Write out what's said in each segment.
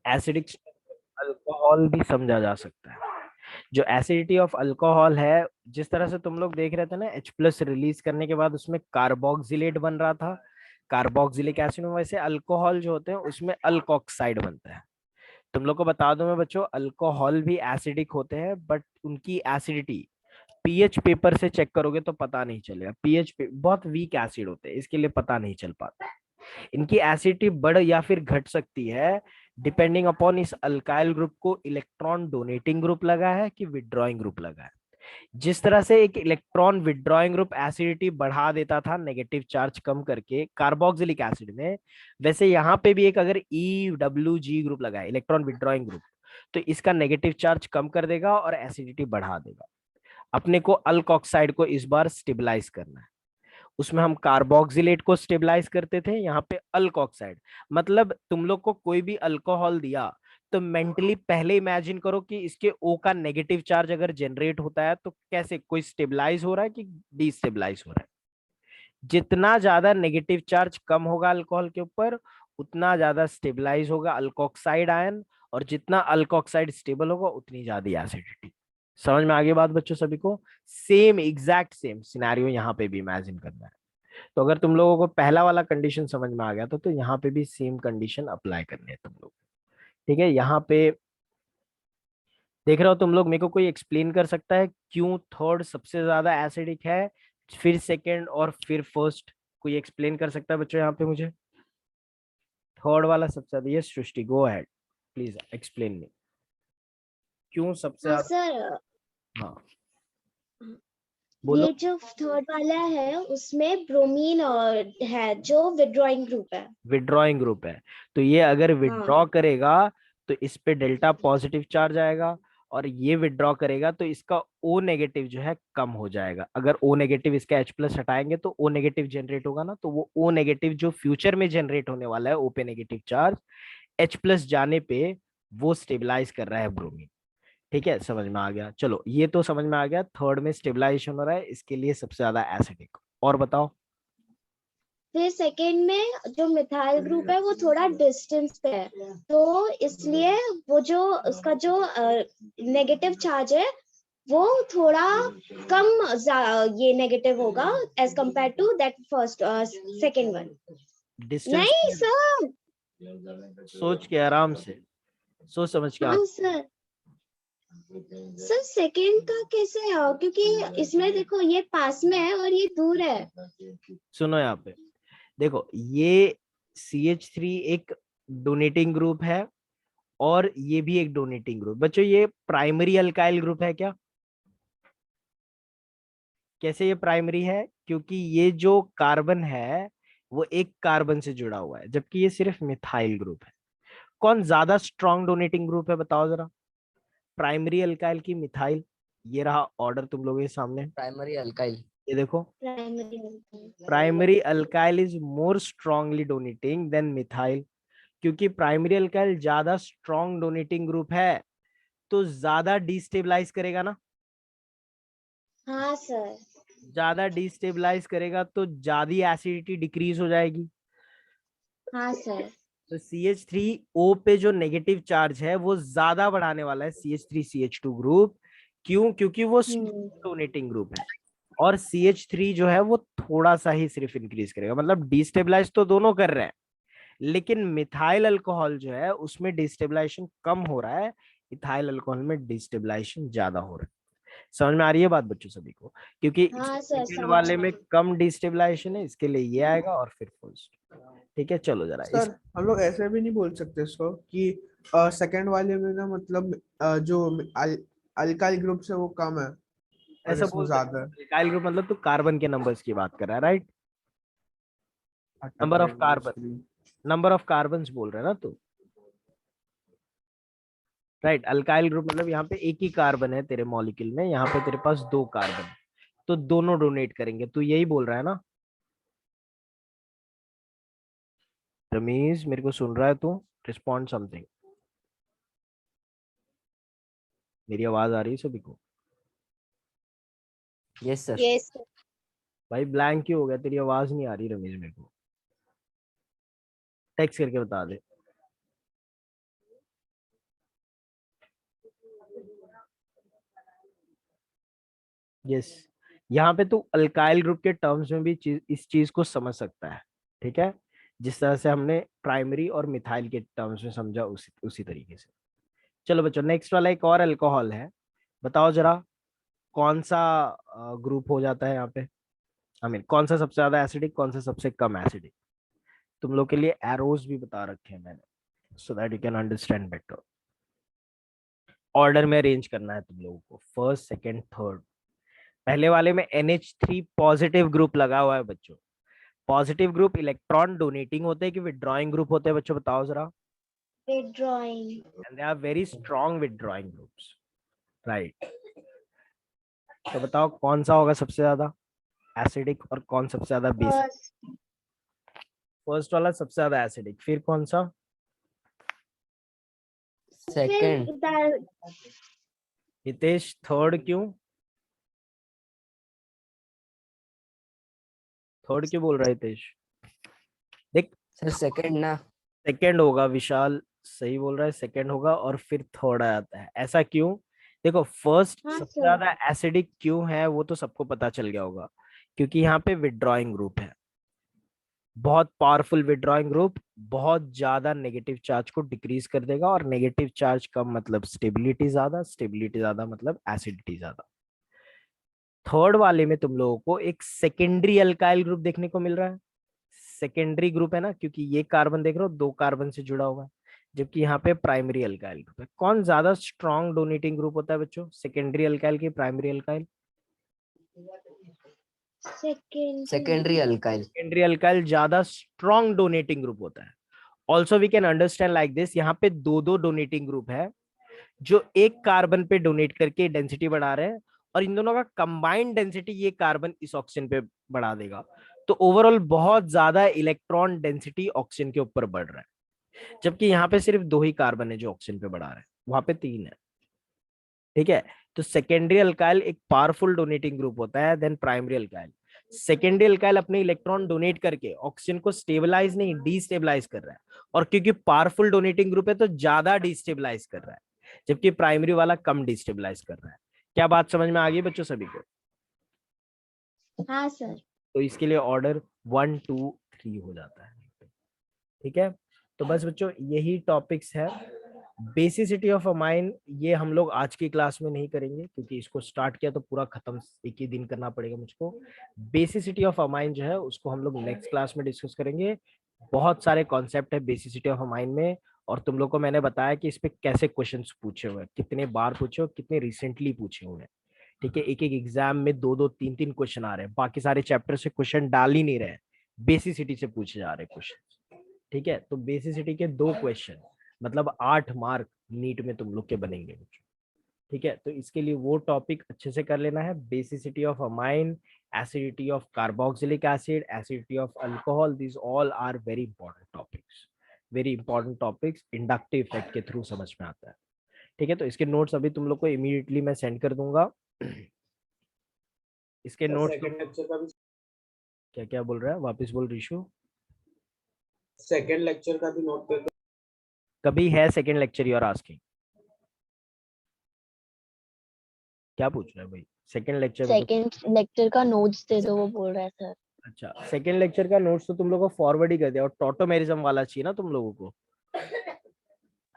Acidic alcohol भी समझा जा सकता है। जो एसिडिटी ऑफ अल्कोहल है, जिस तरह से तुम लोग देख रहे थे ना, H+ रिलीज करने के बाद उसमें कार्बोक्सिलेट बन रहा था, कार्बोक्सिलिक एसिड में, वैसे अल्कोहल जो होते हैं उसमें अल्कोक्साइड बनता है। तुम लोग को बता दूं मैं बच्चों, अल्कोहल भी एसिडिक होते हैं, बट उनकी एसिडिटी पीएच पेपर से चेक करोगे तो पता नहीं चलेगा। पीएच बहुत वीक एसिड होते हैं, इसके लिए पता नहीं चल पाता। इनकी एसिडिटी बढ़ या फिर घट सकती है डिपेंडिंग अपॉन इस अल्काइल ग्रुप को इलेक्ट्रॉन डोनेटिंग ग्रुप लगा है कि विड्रॉइंग ग्रुप लगा है। जिस तरह से एक इलेक्ट्रॉन विड्रॉइंग ग्रुप एसिडिटी बढ़ा देता था नेगेटिव चार्ज कम करके कार्बोक्सिलिक एसिड में, वैसे यहाँ पे भी एक अगर EWG ग्रुप लगा है, इलेक्ट्रॉन विड्रॉइंग ग्रुप, तो इसका नेगेटिव चार्ज कम कर देगा और एसिडिटी बढ़ा देगा। अपने को अल्कोक्साइड को इस बार स्टेबलाइज करना है। उसमें हम कार्बोक्सिलेट को स्टेबलाइज करते थे, यहाँ पे अल्कोक्साइड। मतलब तुम लोग को कोई भी अल्कोहल दिया तो मेंटली पहले इमेजिन करो कि इसके O का नेगेटिव चार्ज अगर जनरेट होता है तो कैसे, कोई स्टेबलाइज हो रहा है कि डिस्टेबलाइज हो रहा है। जितना ज्यादा नेगेटिव चार्ज कम होगा अल्कोहल के ऊपर, उतना ज्यादा स्टेबलाइज होगा अल्कोक्साइड आयन, और जितना अल्कोक्साइड स्टेबल होगा उतनी ज्यादा एसिडिटी। समझ में आ गई बात बच्चों सभी को? सेम एग्जैक्ट सेम सिनेरियो यहाँ पे भी इमेजिन करना है। तो अगर तुम लोगों को पहला वाला कंडीशन समझ में आ गया तो यहाँ पे भी सेम कंडीशन अप्लाई करनी है तुम लोग। ठीक है, यहाँ पे देख रहे हो तुम लोग, मेरे को कोई एक्सप्लेन कर सकता है क्यों थर्ड सबसे ज्यादा एसिडिक है, फिर सेकंड और फिर फर्स्ट? कोई एक्सप्लेन कर सकता है बच्चों यहाँ पे मुझे? थर्ड वाला सबसे ज्यादा, ये Srishti go ahead please explain me, क्यों सबसे हाँ ज्यादा? सर, हाँ बोलो। ये जो थर्ड वाला है उसमें ब्रोमीन और है जो विड्रॉइंग ग्रुप है। विड्रॉइंग ग्रुप है, तो ये अगर हाँ विड्रॉ करेगा तो इस पे डेल्टा पॉजिटिव चार्ज आएगा, और ये विड्रॉ करेगा तो इसका O नेगेटिव जो है कम हो जाएगा। अगर O नेगेटिव इसका H+ हटाएंगे तो O नेगेटिव जनरेट होगा ना, तो वो O नेगेटिव जो फ्यूचर में जनरेट होने वाला है O पे नेगेटिव चार्ज, H+ जाने पे वो स्टेबलाइज कर रहा है ब्रोमीन। ठीक है, समझ में आ गया? चलो ये तो समझ में आ गया, थर्ड में स्टेबलाइजेशन हो रहा है, इसके लिए सबसे ज्यादा एसिडिक। और बताओ। फिर सेकेंड में जो मिथाइल ग्रुप है वो थोड़ा डिस्टेंस पे है, तो इसलिए वो जो उसका जो नेगेटिव चार्ज है वो थोड़ा कम ये नेगेटिव होगा as compare to that first second one. Distance नहीं पे सर। सोच के आराम से, सोच समझ के हाँ सर, सर सेकेंड का कैसे है? क्योंकि इसमें देखो ये पास में है और ये दूर है। सुनो यहाँ पे, देखो ये CH3 एक डोनेटिंग ग्रुप है, और ये भी एक डोनेटिंग ग्रुप। बच्चों ये प्राइमरी अल्काइल ग्रुप है क्या? कैसे ये प्राइमरी है? क्योंकि ये जो कार्बन है वो एक कार्बन से जुड़ा हुआ है, जबकि ये सिर्फ मिथाइल ग्रुप है। कौन ज्यादा स्ट्रॉन्ग डोनेटिंग ग्रुप है बताओ जरा? प्राइमरी अल्काइल की मिथाइल? ये रहा ऑर्डर तुम लोगों के सामने, प्राइमरी अल्काइल। ये देखो। Primary. Primary alkyl is more strongly donating than methyl, क्योंकि प्राइमरी अल्काइल ज्यादा स्ट्रॉन्ग डोनेटिंग ग्रुप है, तो ज्यादा डिस्टेबलाइज करेगा ना। हाँ सर। ज्यादा डिस्टेबलाइज करेगा तो ज्यादा एसिडिटी डिक्रीज हो जाएगी। हाँ सर। तो CH3O पे जो नेगेटिव चार्ज है वो ज्यादा बढ़ाने वाला है CH3CH2 ग्रुप। क्यों? क्योंकि वो हम्म। डोनेटिंग ग्रुप है। और CH3 जो है वो थोड़ा सा ही सिर्फ इंक्रीज करेगा, मतलब डिस्टेबलाइज तो दोनों कर रहे हैं, लेकिन मिथाइल अल्कोहल जो है उसमें डिस्टेबलाइजेशन कम हो रहा है, इथाइल अल्कोहल में डिस्टेबलाइजेशन ज्यादा हो रहा है। समझ में आ रही है बात बच्चों सभी को? क्योंकि हाँ सर सेकंड समझ वाले में गए। कम डिस्टेबलाइजेशन है, इसके लिए ये आएगा और फिर फर्स्ट। ठीक है, चलो जरा इस। सर हम लोग ऐसे भी नहीं बोल सकते इसको कि सेकंड वाले में ना मतलब जो अल्काइल ग्रुप से वो कम है और ऐसा इसमें बोल ज्यादा है। सकते हैं इथाइल ग्रुप, मतलब तू कार्बन के नंबर्स की बात कर रहा है, राइट? अच्छा number of carbon, chemistry. Number of carbons बोल रहा है ना तू, राइट? अल्काइल ग्रुप मतलब यहाँ पे एक ही कार्बन है तेरे मॉलिक्यूल में, यहाँ पे तेरे पास दो कार्बन, तो दोनों डोनेट करेंगे, तू यही बोल रहा है ना? रमीज मेरे को सुन रहा है तू? Respond something. मेरी आवाज आ रही है सभी को? Yes sir. यस। भाई ब्लैंक क्यों हो गया? तेरी आवाज नहीं आ रही रमीज मेरे को, टेक्स्ट करके बता दे। यस, यहाँ पे तू अल्काइल ग्रुप के टर्म्स में भी इस चीज को समझ सकता है, ठीक है, जिस तरह से हमने प्राइमरी और मिथाइल के टर्म्स में समझा उसी उसी तरीके से। चलो बच्चों, नेक्स्ट वाला एक और अल्कोहल है, बताओ जरा कौन सा ग्रुप हो जाता है यहाँ पे, आई मीन कौन सा सबसे ज्यादा एसिडिक, कौन सा सबसे कम एसिडिक। तुम लोग के लिए एरोज भी बता रखे हैं मैंने, so that you can understand better. Order में अरेंज करना है तुम लोगों को, फर्स्ट सेकंड थर्ड। पहले वाले में NH3 पॉजिटिव ग्रुप लगा हुआ है बच्चों। पॉजिटिव ग्रुप इलेक्ट्रॉन डोनेटिंग होते हैं कि विदड्रॉइंग ग्रुप होते हैं बच्चों, बताओ जरा। withdrawing. And they are very strong withdrawing groups, right. तो बताओ कौन सा होगा सबसे ज्यादा एसिडिक और कौन सबसे ज्यादा बेसिक। First, फर्स्ट वाला सबसे ज्यादा एसिडिक, फिर कौन सा, सेकंड। फिर that हितेश थर्ड क्यों, थर्ड क्यों बोल रहा है हितेश। देख सर सेकंड ना। सेकंड होगा, विशाल सही बोल रहा है, सेकंड होगा और फिर थर्ड आ जाता है, ऐसा क्यों। देखो फर्स्ट हाँ सबसे सर, ज्यादा एसिडिक क्यों है वो तो सबको पता चल गया होगा, क्योंकि यहाँ पे विदड्रॉइंग ग्रुप है, बहुत पावरफुल विदड्रॉइंग ग्रुप, बहुत ज्यादा नेगेटिव चार्ज को डिक्रीज कर देगा, और नेगेटिव चार्ज कम मतलब स्टेबिलिटी ज्यादा, स्टेबिलिटी ज्यादा मतलब एसिडिटी ज्यादा। थर्ड वाले में तुम लोगों को एक सेकेंडरी अल्काइल ग्रुप देखने को मिल रहा है, सेकेंडरी ग्रुप है ना, क्योंकि ये कार्बन देख रहे हो 2 कार्बन से जुड़ा हुआ है, जबकि यहाँ पे प्राइमरी अल्काइल ग्रुप है। कौन ज्यादा स्ट्रॉन्ग डोनेटिंग ग्रुप होता है बच्चों, सेकेंडरी अल्काइल की primary alkyl. second, secondary alkyl. Secondary alkyl ज्यादा स्ट्रॉन्ग डोनेटिंग ग्रुप होता है। Also we can understand like this, यहाँ पे दो दो डोनेटिंग ग्रुप है जो एक कार्बन पे डोनेट करके डेंसिटी बढ़ा रहे हैं, और इन दोनों का कंबाइंड डेंसिटी ये कार्बन इस ऑक्सीजन पे बढ़ा देगा, तो ओवरऑल बहुत ज्यादा इलेक्ट्रॉन डेंसिटी ऑक्सीजन के ऊपर बढ़ रहा है, जबकि यहाँ पे सिर्फ 2 ही कार्बन है जो ऑक्सीजन पे बढ़ा रहे हैं, वहां पे 3 है, ठीक है। तो सेकेंडरी अल्काइल एक पावरफुल डोनेटिंग ग्रुप होता है then primary alkyl. Secondary alkyl अपने इलेक्ट्रॉन डोनेट करके ऑक्सीजन को स्टेबलाइज नहीं डिस्टेबलाइज कर रहा है, और क्योंकि पावरफुल डोनेटिंग ग्रुप है तो ज्यादा डिस्टेबलाइज कर रहा है, जबकि प्राइमरी वाला कम डिस्टेबलाइज कर रहा है। क्या बात समझ में आ गई बच्चों सभी को। हाँ सर, तो इसके लिए ऑर्डर 1 2 3 हो जाता है, ठीक है। तो बस बच्चों यही टॉपिक्स है। बेसिसिटी ऑफ अमाइन ये हम लोग आज की क्लास में नहीं करेंगे, क्योंकि इसको स्टार्ट किया तो पूरा खत्म एक ही दिन करना पड़ेगा मुझको। बेसिसिटी ऑफ अमाइन जो है उसको हम लोग नेक्स्ट क्लास में डिस्कस करेंगे। बहुत सारे कॉन्सेप्ट है बेसिसिटी ऑफ अमाइन में, और तुम लोग को मैंने बताया कि इस पे कैसे क्वेश्चंस पूछे हुए हैं, कितने बार पूछे और कितने रिसेंटली पूछे हुए हैं, ठीक है। एक एक एग्जाम में 2 2 3 3 क्वेश्चन आ रहे हैं, बाकी सारे चैप्टर से क्वेश्चन डाल ही नहीं रहे, बेसिसिटी से पूछे जा रहे क्वेश्चन, ठीक है। तो बेसिसिटी के 2 क्वेश्चन मतलब 8 मार्क नीट में तुम लोग के बनेंगे, ठीक है। तो इसके लिए वो टॉपिक अच्छे से कर लेना है, basicity of amine, acidity of carboxylic acid, acidity of alcohol, this all are very important topics, very important topics, inductive effect के थ्रू समझ में आता है, ठीक है। तो इसके नोट्स अभी तुम लोग को इमीडिएटली मैं सेंड कर दूंगा। इसके नोट्स क्या क्या बोल रहा है, वापस बोल रिशु। सेकेंड लेक्चर का भी नोट कर दो। कभी है second lecture you are asking, क्या पूछ रहा है भाई सेकेंड लेक्चर में तो। सेकेंड लेक्चर का नोट्स दे दो, वो बोल रहा है सर। अच्छा सेकेंड लेक्चर का नोट्स तो तुम लोगों को फॉरवर्ड ही कर दिया, और टोटोमेरिज्म वाला चाहिए ना तुम लोगों को।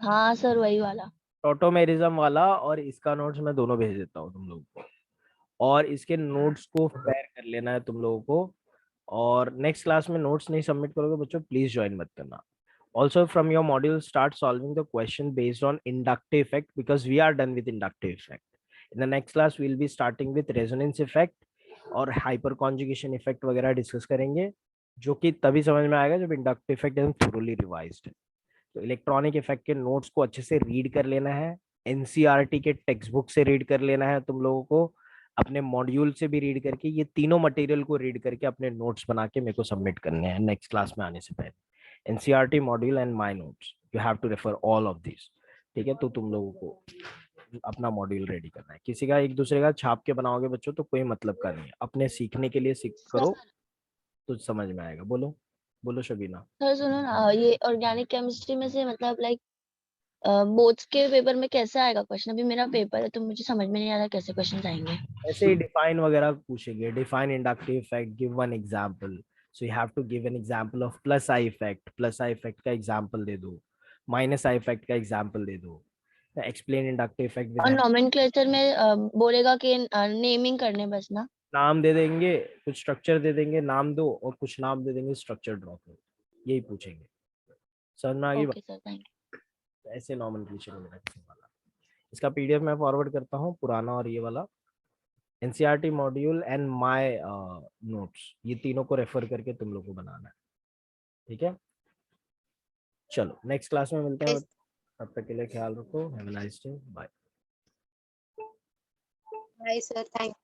हाँ सर, वही वाला। टोटोमेरिज्म वाला और इसका नोट्स मैं दोनों भेज देता हूँ तुम लोगों को, और इसके नोट्स को फेयर कर लेना है तुम लोगों को। और नेक्स्ट क्लास में नोट्स नहीं सबमिट करोगे बच्चों प्लीज ज्वाइन मत करना। Also from your module start solving the question based on inductive effect, because we are done with inductive effect. In the next class we'll be starting with resonance effect और hyper conjugation effect वगैरह discuss करेंगे, जो कि तभी समझ में आएगा जब इंडक्टिव इफेक्ट एकदम थोरोली रिवाइज्ड है। तो इलेक्ट्रॉनिक इफेक्ट के नोट्स को अच्छे से रीड कर लेना है, एनसीईआरटी के टेक्स्ट बुक से रीड कर लेना है तुम लोगों को, अपने मॉड्यूल से भी रीड करके, ये तीनों मटेरियल को रीड करके अपने नोट्स बना के मेरे को सबमिट करने हैं नेक्स्ट क्लास में आने से पहले। NCERT module and my notes you have to refer all of this, ठीक है। तो तुम लोगों को अपना मॉड्यूल रेडी करना है, किसी का एक दूसरे का छाप के बनाओगे बच्चों तो कोई मतलब का नहीं है, अपने सीखने के लिए सीख करो तो समझ में आएगा। बोलो बोलो शबीना। सर सुनो ना, ये ऑर्गेनिक केमिस्ट्री में से मतलब लाइक बोर्ड्स के पेपर में कैसे आएगा क्वेश्चन? अभी मेरा पेपर है तो मुझे समझ में नहीं आ रहा कैसे क्वेश्चन आएंगे। ऐसे ही डिफाइन वगैरह पूछेंगे, define inductive effect, give one example, so you have to give an example of plus I effect, plus I effect का एग्जांपल दे दो, माइनस आई इफेक्ट का एग्जांपल दे दो, एक्सप्लेन इंडक्टिव इफेक्ट और विद नोमेनक्लेचर में बोलेगा कि नेमिंग करने बस ना। नाम दे देंगे, कुछ स्ट्रक्चर दे देंगे, नाम दो, और कुछ नाम दे देंगे, स्ट्रक्चर ड्रॉ करो, यही पूछेंगे। समझ में आ गई बात? ओके सर, थैंक ऐसे नॉमेनक्लेचर वगैरह किसी वाला। इसका पीडीएफ मैं फॉरवर्ड करता हूँ, पुराना और ये वाला, NCERT module and my notes, ये तीनों को रेफर करके तुम लोग को बनाना है, ठीक है? चलो नेक्स्ट क्लास में मिलते हैं, तब तक के लिए ख्याल रखो, have a nice day, bye. Bye, sir. Thank